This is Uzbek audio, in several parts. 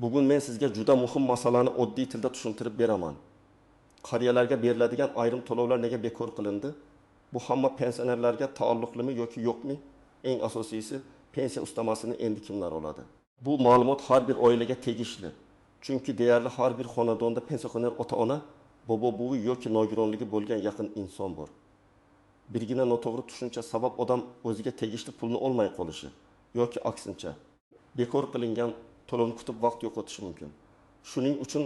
Bugun men sizga juda muhim masalani oddiy tilda tushuntirib beraman. Qariyalarga beriladigan ayrim to'lovlar nega bekor qilindi? Bu hamma pensionerlarga taalluqlimi yoki yo'qmi? Eng asosiysi, pensiya ustamasini endi kimlar oladi? Bu ma'lumot har bir oilaga tegishli. Chunki deyarli har bir xonadonda pensioner ota-ona, bobo-buvi yoki nogironligi bo'lgan yaqin inson bor. Birgina noto'g'ri tushuncha sabab odam o'ziga tegishli pulni olmay qolishi yoki aksincha bekor qilingan to'lovni kutib vaqt yo'qotishi mumkin. Shuning uchun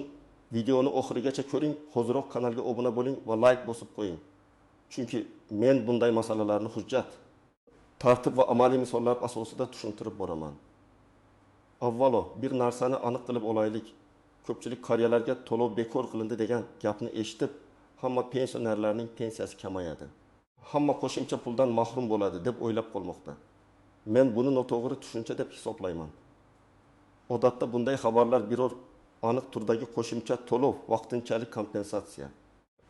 videoni oxirigacha ko'ring, hozirroq kanalga obuna bo'ling va like bosib qo'ying. Chunki men bunday masalalarni hujjat, tartib va amaliy misollar asosida tushuntirib boraman. Avvalo, bir narsani aniq qilib olaylik. Ko'pchilik qariyalarga to'lov bekor qilindi degan gapni eshitib, hamma pensionerlarning pensiyasi kamayadi. Hamma qo'shimcha puldan mahrum bo'ladi deb o'ylab qolmoqda. Men buni noto'g'ri tushuncha deb hisoblayman. Odatda bunday xabarlar biror aniq turdagi qo'shimcha to'lov, vaqtinchalik kompensatsiya,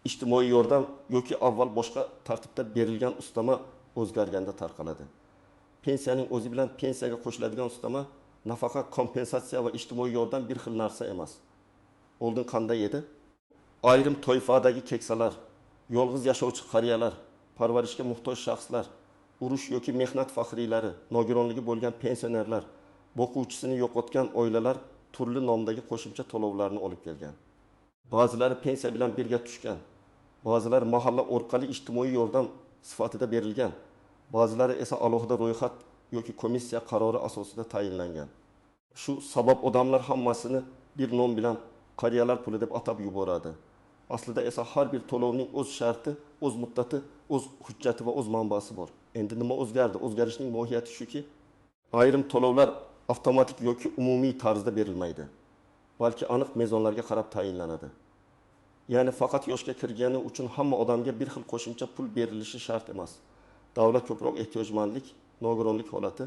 ijtimoiy yordam yoki avval boshqa tartibda berilgan ustama o'zgarganda tarqaladi. Pensiyaning o'zi bilan pensiyaga qo'shiladigan ustama, nafaqa, kompensatsiya va ijtimoiy yordam bir xil narsa emas. Oldin qanday edi? Ayrim toifadagi keksalar, yolg'iz yashovchi qariyalar, parvarishga muhtoj shaxslar, urush yoki mehnat faxriylari, nogironligi bo'lgan pensionerlar, boquvchisini yo'qotgan oilalar turli nomdagi qo'shimcha to'lovlarni olib kelgan. Ba'zilari pensiya bilan birga tushgan, ba'zilari mahalla orqali ijtimoiy yordam sifatida berilgan, ba'zilari esa alohida ro'yxat yoki komissiya qarori asosida tayinlangan. Shu sabab odamlar hammasini bir nom bilan qariyalar puli deb atab yuboradi. Aslida esa har bir to'lovning o'z sharti, o'z muddati, o'z hujjati va o'z manbasi bor. Endi nima o'zgardi? O'zgarishning mohiyati shuki, ayrim to'lovlar avtomatik yoki umumiy tarzda berilmaydi, balki aniq mezonlarga qarab tayinlanadi. Ya'ni faqat yoshga kirgani uchun hamma odamga bir xil qo'shimcha pul berilishi shart emas. Davlat ko'proq ehtiyojmandlik, nogironlik holati,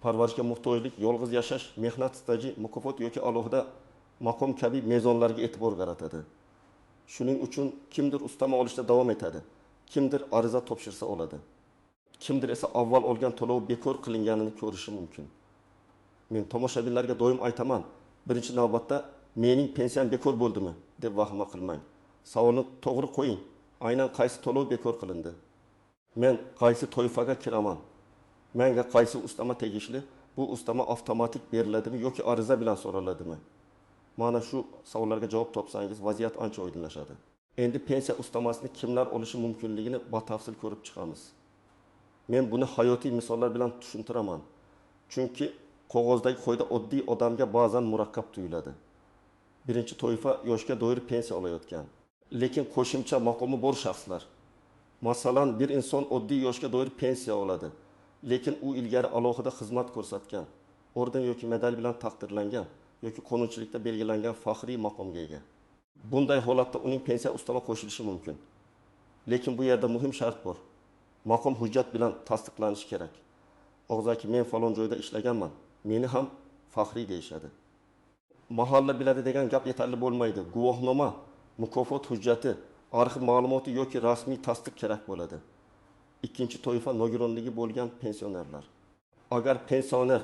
parvarishga muhtojlik, yolg'iz yashash, mehnat staji, mukofot yoki alohida maqom kabi mezonlarga e'tibor qaratadi. Shuning uchun kimdir ustama olishda davom etadi, kimdir ariza topshirsa oladi. Kimdir esa avval olgan to'lov bekor qilinganini ko'rishi mumkin. Men tomoshabinlarga doim aytaman, birinchi navbatda mening pensiyam bekor bo'ldimi deb vahima qilmang. Savolni to'g'ri qo'ying. Aynan qaysi to'lov bekor qilindi? Men qaysi toifaga kiraman? Menga qaysi ustama tegishli? Bu ustama avtomatik beriladimi yoki ariza bilan so'raladimi? Mana shu savollarga javob topsangiz, vaziyat ancha oydinlashadi. Endi pensiya ustamasini kimlar olishi mumkinligini batafsil ko'rib chiqamiz. Men buni hayotiy misollar bilan tushuntiraman. Chunki qog'ozdagi qo'yda oddiy odamga ba'zan murakkab tuyuladi. Birinchi toifa yoshga doir pensiya olayotgan, lekin qo'shimcha maqomi bor shaxslar. Masalan, bir inson oddiy yoshga doir pensiya oladi, lekin u ilgari alohida xizmat ko'rsatgan, orden yoki medal bilan taqdirlangan yoki qonunchilikda belgilangan faxriy maqomga ega. Bunday holatda uning pensiya ustama qo'shilishi mumkin. Lekin bu yerda muhim shart bor. Maqom hujjat bilan tasdiqlanishi kerak. Og'zaki men falon joyda ishlaganman, meni ham faxriy deyishadi. Mahalla biladi degan gap yetarli bo'lmaydi. Guvohnoma, mukofot hujjati, arxiv ma'lumoti yoki rasmiy tasdiq kerak bo'ladi. Ikkinchi toifa nogironligi bo'lgan pensionerlar. Agar pensioner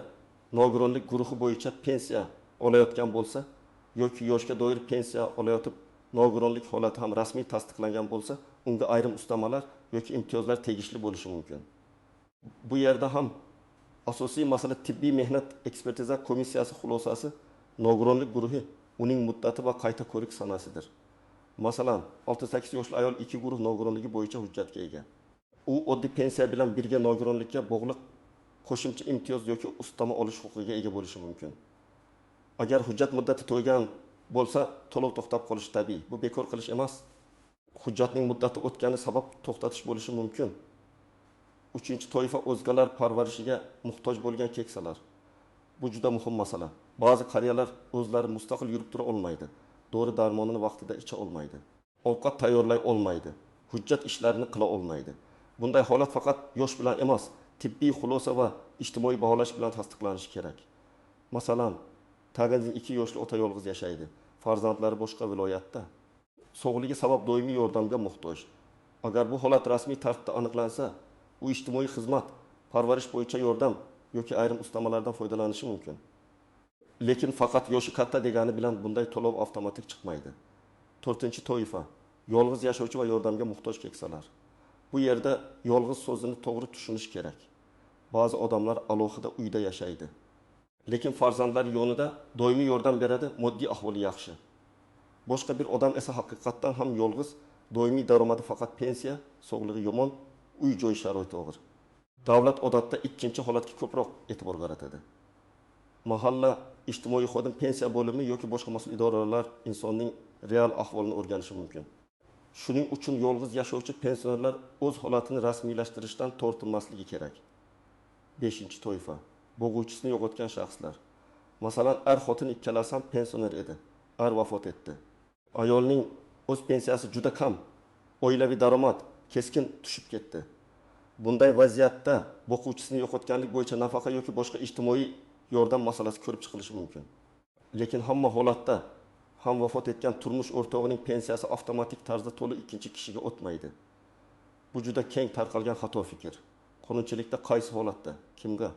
nogironlik guruhi bo'yicha pensiya olayotgan bo'lsa yoki yoshga doir pensiya olayotib nogironlik holati ham rasmiy tasdiqlangan bo'lsa, unga ayrim ustamalar yoki imtiyozlar tegishli bo'lishi mumkin. Bu yerda ham asosiy masala tibbiy mehnat ekspertiza komissiyasi xulosasi nogironlik guruhi, uning muddati va qayta ko'rik sanasidir. Masalan, 68 yoshli ayol 2 guruh nogironligi bo'yicha hujjatga ega. U oddiy pensiya bilan birga nogironlikka bog'liq qo'shimcha imtiyoz yoki ustama olish huquqiga ega bo'lishi mumkin. Agar hujjat muddati to'ygan bo'lsa, to'lov to'xtab qolishi tabiiy. Bu bekor qilish emas. Hujjatning muddati o'tgani sabab to'xtatish bo'lishi mumkin. Uchinchi toifa o'zgalar parvarishiga muhtoj bo'lgan keksalar. Bu juda muhim masala. Ba'zi qariyalar o'zlari mustaqil yurib tura olmaydi. Dori darmonini vaqtida icha olmaydi. Ovqat tayyorlay olmaydi. Hujjat ishlarini qila olmaydi. Bunday holat faqat yosh bilan emas, tibbiy xulosa va ijtimoiy baholash bilan tasdiqlanishi kerak. Masalan, Tagazin 2 yoshli ota yolg'iz yashaydi. Farzandlari boshqa viloyatda. Sog'ligi sabab doimiy yordamga muhtoj. Agar bu holat rasmiy tartibda aniqlansa, u ijtimoiy xizmat, parvarish bo'yicha yordam yoki ayrim ustamalardan foydalanishi mumkin. Lekin faqat yoshi katta degani bilan bunday to'lov avtomatik chiqmaydi. 4-toifa yolg'iz yashovchi va yordamga muhtoj keksalar. Bu yerda yolg'iz so'zini to'g'ri tushunish kerak. Ba'zi odamlar alohida uyda yashaydi. Lekin farzandlari yonida doimiy yordam beradi, moddiy ahvoli yaxshi. Boshqa bir odam esa haqiqatdan ham yolg'iz, doimiy daromadi faqat pensiya, sog'lig'i yomon, uy-joy sharoiti og'ir. Davlat odatda ikkinchi holatga ko'proq e'tibor qaratadi. Mahalla ijtimoiy xodim pensiya bo'limi yoki boshqa mas'ul idoralar insonning real ahvolini o'rganishi mumkin. Shuning uchun yolg'iz yashovchi pensionerlar o'z holatini rasmiylashtirishdan tortinmasligi kerak. 5-toifa bo'g'uvchisini yo'qotgan shaxslar. Masalan, xotin ikkalasi ham pensioner edi. Vafot etdi. Ayolning o'z pensiyasi juda kam, oilaviy daromad keskin tushib ketdi. Bunday vaziyatda boquvchisini yo'qotganlik bo'yicha nafaqa yoki boshqa ijtimoiy yordam masalasi ko'rib chiqilishi mumkin. Lekin hamma holatda ham vafot etgan turmush o'rtog'ining pensiyasi avtomatik tarzda to'liq ikkinchi kishiga o'tmaydi. Bu juda keng tarqalgan xato fikr. Qonunchilikda qaysi holatda, kimga,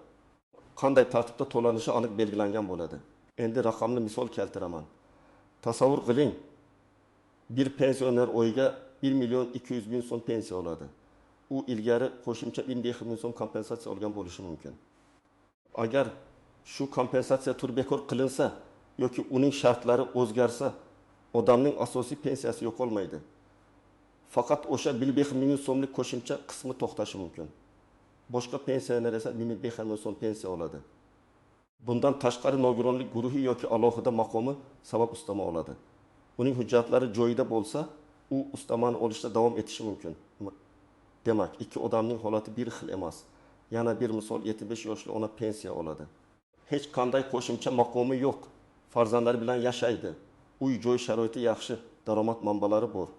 qanday tartibda to'lanishi aniq belgilangan bo'ladi. Endi raqamli misol keltiraman. Tasavvur qiling, bir pensioner oyiga 1.200.000 so'm pensiya oladi. U ilgari qo'shimcha 1.500.000 so'm kompensatsiya olgan bo'lishi mumkin. Agar shu kompensatsiya turi bekor qilinsa yoki uning shartlari o'zgarsa, odamning asosiy pensiyasi yo'qolmaydi. Faqat o'sha 1.500.000 so'mlik qo'shimcha qismi to'xtashi mumkin. Boshqa pensioner esa 1.500.000 so'm pensiya oladi. Bundan tashqari nogironlik guruhi yoki alohida maqomi sabab ustama oladi. Uning hujjatlari joyida bo'lsa, u ustamani olishda davom etishi mumkin. Demak, ikki odamning holati bir xil emas. Yana bir misol 75 yoshli ona pensiya oladi. Hech qanday qo'shimcha maqomi yo'q. Farzandlari bilan yashaydi. Uy-joy sharoiti yaxshi, daromad manbalari bor.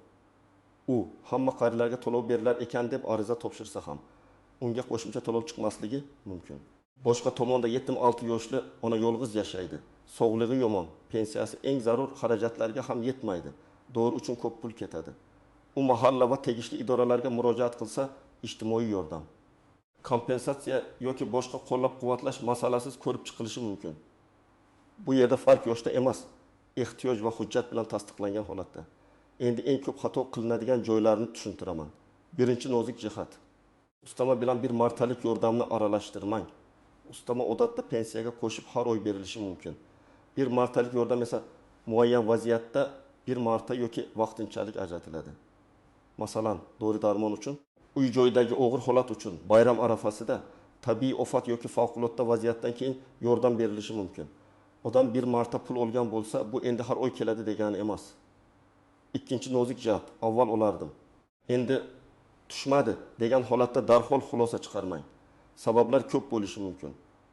U hamma qariyalarga to'lov berilar ekan deb ariza topshirsa ham, unga qo'shimcha to'lov chiqmasligi mumkin. Boshqa tomonda 76 yoshli ona yolg'iz yashaydi. Sog'lig'i yomon, pensiyasi eng zarur xarajatlarga ham yetmaydi. Dori uchun ko'p pul ketadi. U mahalla va tegishli idoralarga murojaat qilsa, ijtimoiy yordam, kompensatsiya yoki boshqa qo'llab-quvvatlash masalasiz ko'rib chiqilishi mumkin. Bu yerda farq yoshda emas, ehtiyoj va hujjat bilan tasdiqlangan holatda. Endi eng ko'p xato qilinadigan joylarni tushuntiraman. Birinchi nozik jihat. Ustama bilan bir martalik yordamni aralashtirmang. Ustama odatda pensiyaga qo'shib har oy berilishi mumkin. Bir martalik yordam esa muayyan vaziyatda bir marta yoki vaqtinchalik ajratiladi. Masalan, dori-darmon uchun, uy-joydagi og'ir holat uchun, bayram arafasida, tabiiy ofat yoki favqulodda vaziyatdan keyin yordam berilishi mumkin. Odam bir marta pul olgan bo'lsa, bu endi har oy keladi degani emas. Ikkinchi nozik jihat, avval olardim. Endi tushmadi degan holatda darhol xulosa chiqarmang. Sabablar ko'p bo'lishi mumkin.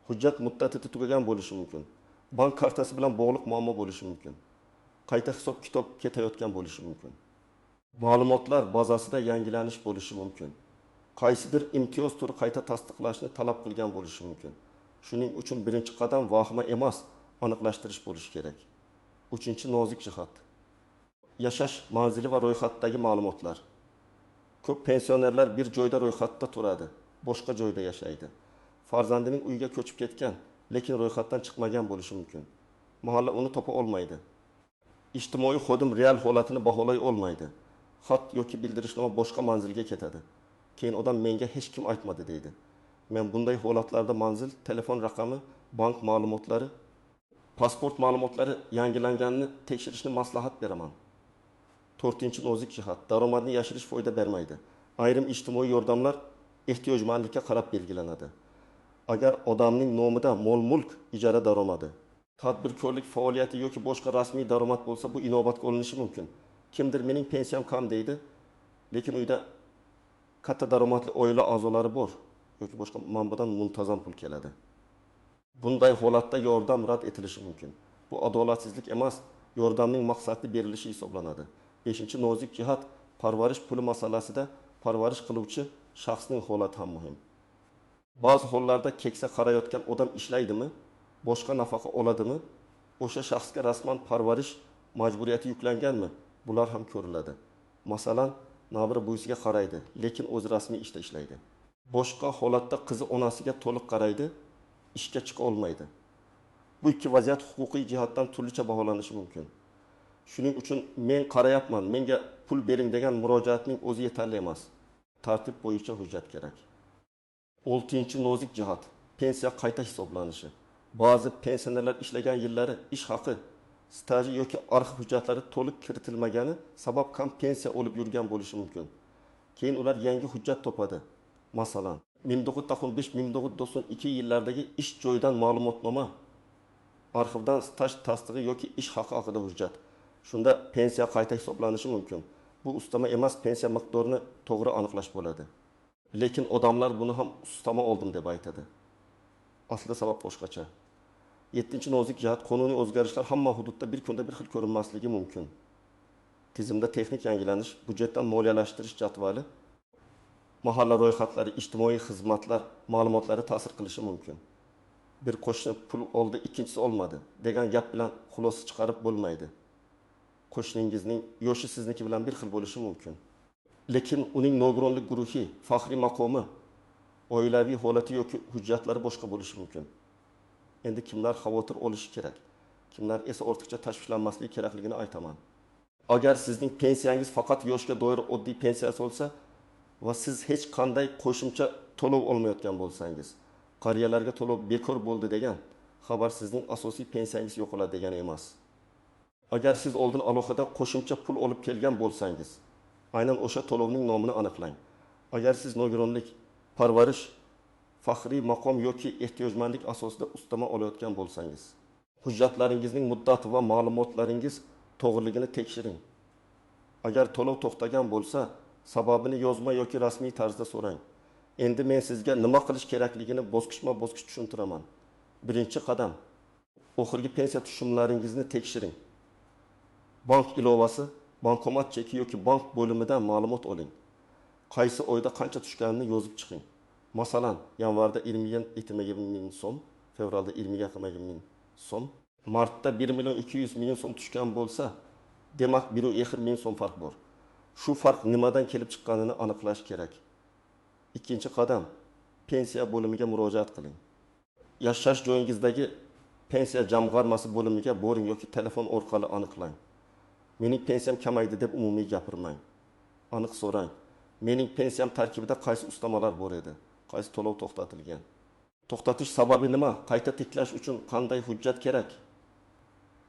Hujjat muddati tugagan bo'lishi mumkin. Bank kartasi bilan bog'liq muammo bo'lishi mumkin. Qayta hisob-kitob ketayotgan bo'lishi mumkin. Ma'lumotlar bazasida yangilanish bo'lishi mumkin. Qaysidir imtiyoz turi qayta tasdiqlashni talab qilgan bo'lishi mumkin. Shuning uchun birinchi qadam vahima emas, aniqlashtirish bo'lishi kerak. 3-nozik jihat. Yashash manzili va ro'yxatdagi ma'lumotlar. Ko'p pensionerlar bir joyda ro'yxatda turadi, boshqa joyda yashaydi. Farzandining uyiga ko'chib ketgan, lekin ro'yxatdan chiqmagan bo'lishi mumkin. Mahalla uni topa olmaydi. Ijtimoiy xodim real holatini baholay olmaydi. Xat yoki bildirishnoma boshqa manzilga ketadi. Keyin odam menga hech kim aytmadi deydi. Men bunday holatlarda manzil, telefon raqami, bank ma'lumotlari, pasport ma'lumotlari yangilanganini tekshirishni maslahat beraman. 4-nozik jihat, daromadni yashirish foyda bermaydi. Ayrim ijtimoiy yordamlar ehtiyojmandlikka qarab belgilanadi. Agar odamning nomidan mol-mulk ijara daromadi, tadbirkorlik faoliyati yoki boshqa rasmiy daromad bo'lsa, bu inobatga olinishi mumkin. Kimdir mening pensiyam kam deydi, lekin uyda katta daromadli oila a'zolari bor yoki boshqa manbadan muntazam pul keladi. Bunday holatda yordam rad etilishi mumkin. Bu adolatsizlik emas, yordamning maqsadli berilishi hisoblanadi. 5-nozik jihat, parvarish puli masalasida parvarish qiluvchi shaxsning holati ham muhim. Ba'zi hollarda keksa qarayotgan odam ishlaydimi, boshqa nafaqa oladimi, o'sha shaxsga rasman parvarish majburiyati yuklanganmi, bular ham ko'riladi. Masalan, nabira buvisiga qaraydi, lekin o'zi rasmiy ishda ishlaydi. Boshqa holatda qizi onasiga to'liq qaraydi, ishga chiqa olmaydi. Bu ikki vaziyat huquqiy jihatdan turlicha baholanishi mumkin. Shuning uchun men qarayapman, menga pul bering degan murojaatning o'zi yetarli emas. Tartib bo'yicha hujjat kerak. 6-chi nozik jihat pensiya qayta hisoblanishi. Ba'zi pensionerlar ishlagan yillari ish haqi, staji yoki arxiv hujjatlari to'liq kiritilmagani sabab kam pensiya olib yurgan bo'lishi mumkin. Keyin ular yangi hujjat topadi. Masalan, 1995-1992 yillardagi ish joyidan ma'lumotnoma, arxivdan staj tasdig'i yoki ish haqi haqida hujjat. Shunda pensiya qayta hisoblanishi mumkin. Bu ustama emas, pensiya miqdorini to'g'ri aniqlash bo'ladi. Lekin odamlar buni ham ustama oldim deb aytadi. Aslida sabab boshqacha. 7-chi nozik jihat qonuniy o'zgarishlar hamma hududda bir kunda bir xil ko'rinmasligi mumkin. Tizimda texnik yangilanish, budjetdan moliyalashtirish jadvali, mahalla ro'yxatlari, ijtimoiy xizmatlar ma'lumotlari ta'sir qilishi mumkin. Bir qo'shni pul oldi, ikkinchisi olmadi degan gap bilan xulosa chiqarib bo'lmaydi. Qo'shningizning yoshi sizniki bilan bir xil bo'lishi mumkin. Lekin uning nogironlik guruhi, faxriy maqomi, oilaviy holati yoki hujjatlari boshqa bo'lishi mumkin. Endi kimlar xavotir olishi kerak, kimlar esa ortiqcha tashvishlanmasligi kerakligini aytaman. Agar sizning pensiyangiz faqat yoshga doir oddiy pensiya bo'lsa va siz hech qanday qo'shimcha to'lov olmayotgan bo'lsangiz, qariyalarga to'lov bekor bo'ldi degan xabar sizning asosiy pensiyangiz yo'qoladi degani emas. Agar siz oldin alohida qo'shimcha pul olib kelgan bo'lsangiz, aynan o'sha to'lovning nomini aniqlang. Agar siz nogironlik, parvarish, faxriy maqom yoki ehtiyojmandlik asosida ustama olayotgan bo'lsangiz, hujjatlaringizning muddati va ma'lumotlaringiz to'g'riligini tekshiring. Agar to'lov to'xtagan bo'lsa, sababini yozma yoki rasmiy tarzda so'rang. Endi men sizga nima qilish kerakligini bosqichma-bosqich tushuntiraman. Birinchi qadam, oxirgi pensiya tushumlaringizni tekshiring. Bank ilovasi, bankomat cheki yoki bank bo'limidan ma'lumot oling. Qaysi oyda qancha tushganini yozib chiqing. Masalan, yanvarda 20 ming so'm, fevralda 20 ming so'm, martda 1.200 so'm tushgan bo'lsa, demak 1.2 ming so'm farq bor. Shu farq nimadan kelib chiqqanini aniqlash kerak. Ikkinchi qadam, pensiya bo'limiga murojaat qiling. Yashash joyingizdagi pensiya jamg'armasi bo'limiga boring yoki telefon orqali aniqlang. Mening pensiyam kamaydi deb umumiy gapirmang. Aniq so'rang. Mening pensiyam tarkibida qaysi ustamalar bor edi? Qaysi to'lov to'xtatilgan? To'xtatish sababi nima? Qayta tiklash uchun qanday hujjat kerak?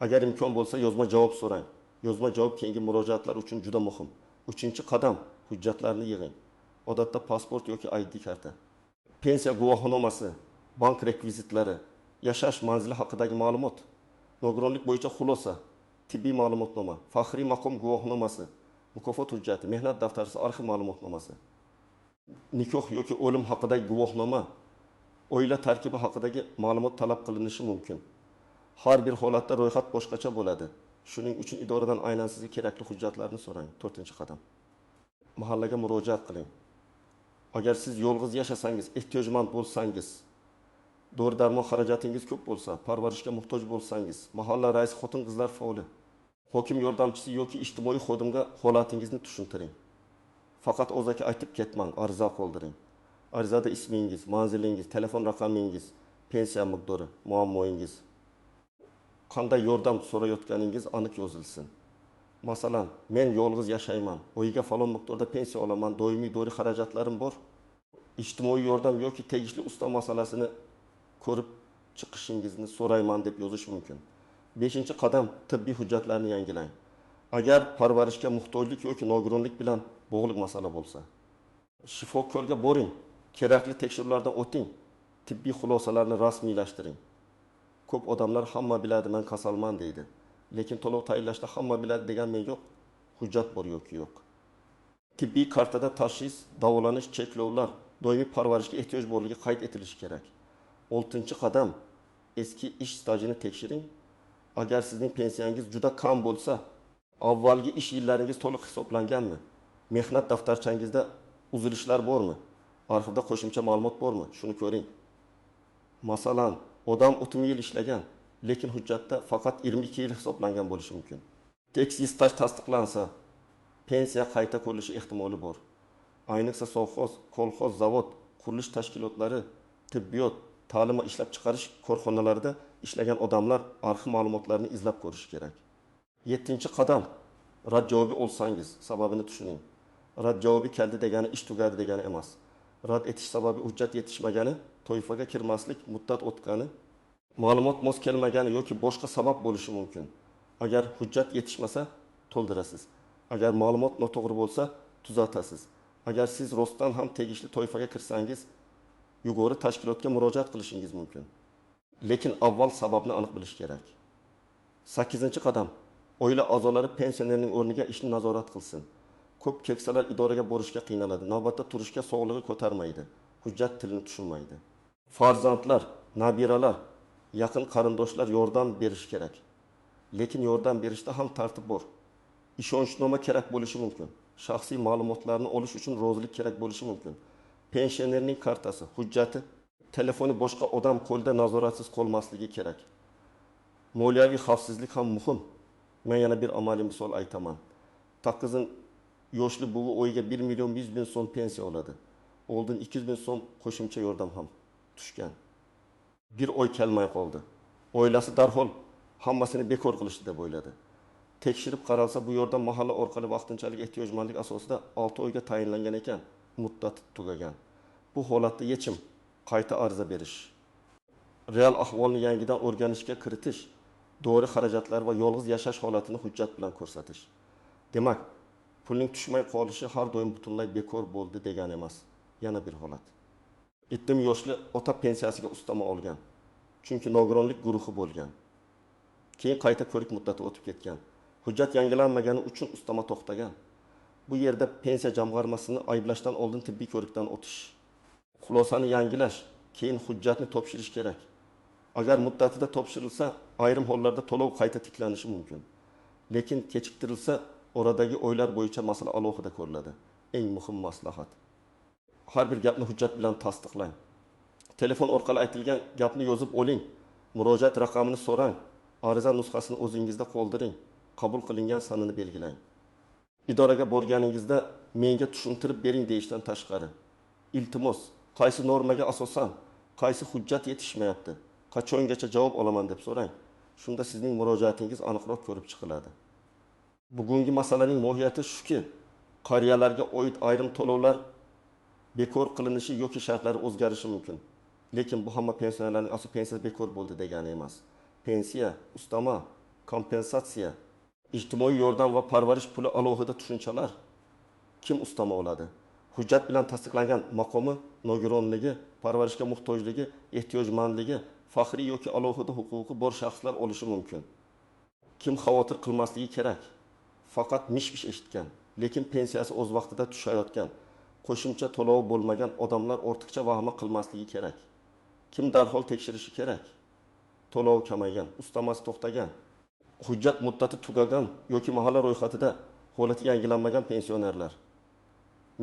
Agar imkon bo'lsa, yozma javob so'rang. Yozma javob keyingi murojaatlar uchun juda muhim. 3-qadam, hujjatlarni yig'ing. Odatda pasport yoki ID karta. Pensiya guvohnomasi, bank rekvizitlari, yashash manzili haqidagi ma'lumot, nogironlik bo'yicha xulosa, tibbiy ma'lumotnoma, faxriy maqom guvohnomasi, mukofot hujjati, mehnat daftarchasi, arxiv ma'lumotnomasi, nikoh yoki o'lim haqidagi guvohnoma, oila tarkibi haqidagi ma'lumot talab qilinishi mumkin. Har bir holatda ro'yxat boshqacha bo'ladi. Shuning uchun idoradan aynan sizga kerakli hujjatlarni so'rang. 4-qadam. Mahallaga murojaat qiling. Agar siz yolg'iz yashasangiz, ehtiyojmand bo'lsangiz, dori-darmon xarajatingiz ko'p bo'lsa, parvarishga muhtoj bo'lsangiz, mahalla raisi xotin-qizlar faoli, hokim yordamchisi yoki ijtimoiy xodimga holatingizni tushuntiring. Faqat o'zaki aytib ketmang, ariza qoldiring. Arizada ismingiz, manzilingiz, telefon raqamingiz, pensiya miqdori, muammoingiz, qanday yordam so'rayotganingiz aniq yozilsin. Masalan, men yolg'iz yashayman, oyiga falon miqdorda pensiya olaman, doimiy dori xarajatlarim bor. Ijtimoiy yordam yoki tegishli usta masalasini ko'rib chiqishingizni so'rayman deb yozish mumkin. 5-qadam, tibbiy hujjatlarni yangilang. Agar parvarishga muhtojlik yoki nogironlik bilan bog'liq masala bo'lsa, shifokorga boring, kerakli tekshiruvlardan o'ting, tibbiy xulosalarni rasmiylashtiring. Ko'p odamlar hamma biladi, men kasalman deydi. Lekin to'lov tayinlashda hamma biladi degan men yo'q. Hujjat bor yoki yo'q. Tibbiy kartada tashxis, davolanish, cheklovlar, doimiy parvarishga ehtiyoj borligi qayd etilishi kerak. 6-qadam, eski ish stajini tekshiring. Agar sizning pensiyangiz juda kam bo'lsa, avvalgi ish yillaringiz to'liq hisoblanganmi? Mehnat daftarchangizda uzilishlar bormi? Arxivda qo'shimcha ma'lumot bormi? Shuni ko'ring. Masalan, odam 30 yil ishlagan, lekin hujjatda faqat 22 yil hisoblangan bo'lishi mumkin. Teksi staj tasdiqlansa, pensiya qayta ko'rilishi ehtimoli bor. Ayniqsa sovxoz, kolxoz, zavod, qurilish tashkilotlari, tibbiyot, ta'lim va ishlab chiqarish korxonalarida ishlagan odamlar arxiv ma'lumotlarini izlab ko'rishi kerak. 7-chi qadam, rad javobi olsangiz, sababini tushuning. Rad javobi keldi degani ish tugadi degani emas. Rad etish sababi hujjat yetishmagani, to'yfaga kirmaslik, muddat o'tgani, ma'lumot mos kelmagani yoki boshqa sabab bo'lishi mumkin. Agar hujjat yetishmasa, to'ldirasiz. Agar ma'lumot noto'g'ri bo'lsa, tuzatasiz. Agar siz rostdan ham tegishli to'yfaga kirsangiz, yuqori tashkilotga murojaat qilishingiz mumkin. Lekin avval sababni aniq bilish kerak. 8-chi qadam, oila a'zolari pensionerning o'rniga ishni nazorat qilsin. Ko'p keksalar idoraga borishga qiynaladi, navbatda turishga sog'lig'i ko'tarmaydi, hujjat tilini tushunmaydi. Farzandlar, nabiralar, yaqin qarindoshlar yordam berish kerak. Lekin yordam berishda ham tartib bor. Ishonchnoma kerak bo'lishi mumkin. Shaxsiy ma'lumotlarni olish uchun rozilik kerak bo'lishi mumkin. Pensionerning kartasi, hujjati, telefoni boshqa odam qo'lida nazoratsiz qolmasligi kerak. Moliyaviy xavfsizlik ham muhim. Men yana bir amaliy misol aytaman. Taqizim yoshli buvi o'yiga 1 million 100 bin so'm pensiya oladi. Oldin 200 bin so'm qo'shimcha yordam ham tushgan. Bir oy kelmay qoldi. Oilasi darhol hammasini bekor qilishdi deb o'yladi. Tekshirib qaralsa, bu yordam mahalla orqali vaqtinchalik ehtiyojmandlik asosida 6 oyga tayinlangan ekan, muddati tugagan. Bu holatda yechim qayta ariza berish, real ahvolni yangidan o'rganishga kiritish, dori xarajatlar va yolg'iz yashash holatini hujjat bilan ko'rsatish. Demak, pulning tushmay qolishi har doim butunlay bekor bo'ldi degani emas. Yana bir holat. 70 yoshli ota pensiyasiga ustama olgan. Chunki nogironlik guruhi bo'lgan. Keyin qayta ko'rik muddati o'tib ketgan. Hujjat yangilanmagani uchun ustama to'xtagan. Bu yerda pensiya jamg'armasini ayblashdan oldin tibbiy ko'rikdan o'tish, xulosani yangilash, keyin hujjatni topshirish kerak. Agar muddatida topshirilsa, ayrim hollarda to'lov qayta tiklanishi mumkin. Lekin kechiktirilsa, oradagi oylar bo'yicha masala alohida ko'riladi. Eng muhim maslahat. Har bir gapni hujjat bilan tasdiqlang. Telefon orqali aytilgan gapni yozib oling. Murojaat raqamini so'rang. Ariza nusxasini o'zingizda qoldiring. Qabul qilingan sanini belgilang. Idoraga borganingizda menga tushuntirib bering deyishdan tashqari, iltimos, qaysi normaga asosan, qaysi hujjat yetishmayapti, qachongacha javob olaman deb so'rang. Shunda sizning murojaatingiz aniqroq ko'rib chiqiladi. Bugungi masalaning mohiyati shuki, qariyalarga oid ayrim to'lovlar bekor qilinishi yoki shartlari o'zgarishi mumkin. Lekin bu hamma pensionerlarning asl pensiyasi bekor bo'ldi degani emas. Pensiya, ustama, kompensatsiya, ijtimoiy yordam va parvarish puli alohida tushunchalar. Kim ustama oladi? Hujjat bilan tasdiqlangan maqomi, nogironligi, parvarishga muhtojligi, ehtiyojmandligi, faxriy yoki alohida huquqi bor shaxslar olishi mumkin. Kim xavotir qilmasligi kerak? Faqat mish-mish eshitgan, lekin pensiyasi o'z vaqtida tushayotgan, qo'shimcha to'lovi bo'lmagan odamlar ortiqcha vahima qilmasligi kerak. Kim darhol tekshirishi kerak? To'lov kamaygan, ustamasi to'xtagan, hujjat muddati tugagan yoki mahalla ro'yxatida holati yangilanmagan pensionerlar.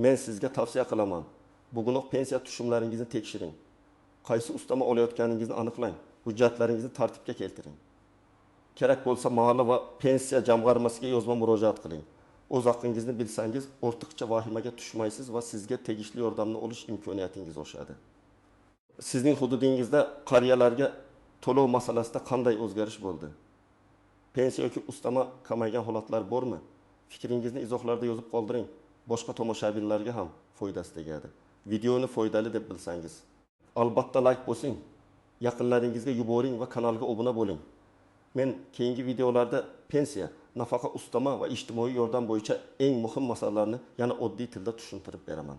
Men sizga tavsiya qilaman. Bugunoq pensiya tushumlaringizni tekshiring. Qaysi ustama olayotganingizni aniqlang. Hujjatlaringizni tartibga keltiring. Kerak bo'lsa mahalla va pensiya jamg'armasiga yozma murojaat qiling. O'z haqqingizni bilsangiz, ortiqcha vahimaga tushmaysiz va sizga tegishli yordamni olish imkoniyatingiz oshadi. Sizning hududingizda qariyalarga to'lov masalasida qanday o'zgarish bo'ldi? Pensiya yoki ustama kamaygan holatlar bormi? Fikringizni izohlarda yozib qoldiring. Boshqa tomoshabinlarga ham foydasi tegadi. Videoni foydali deb bilsangiz, albatta like bosing, yaqinlaringizga yuboring va kanalga obuna bo'ling. Men keyingi videolarda pensiya, nafaqa, ustama va ijtimoiy yordam bo'yicha eng muhim masalalarni yana oddiy tilda tushuntirib beraman.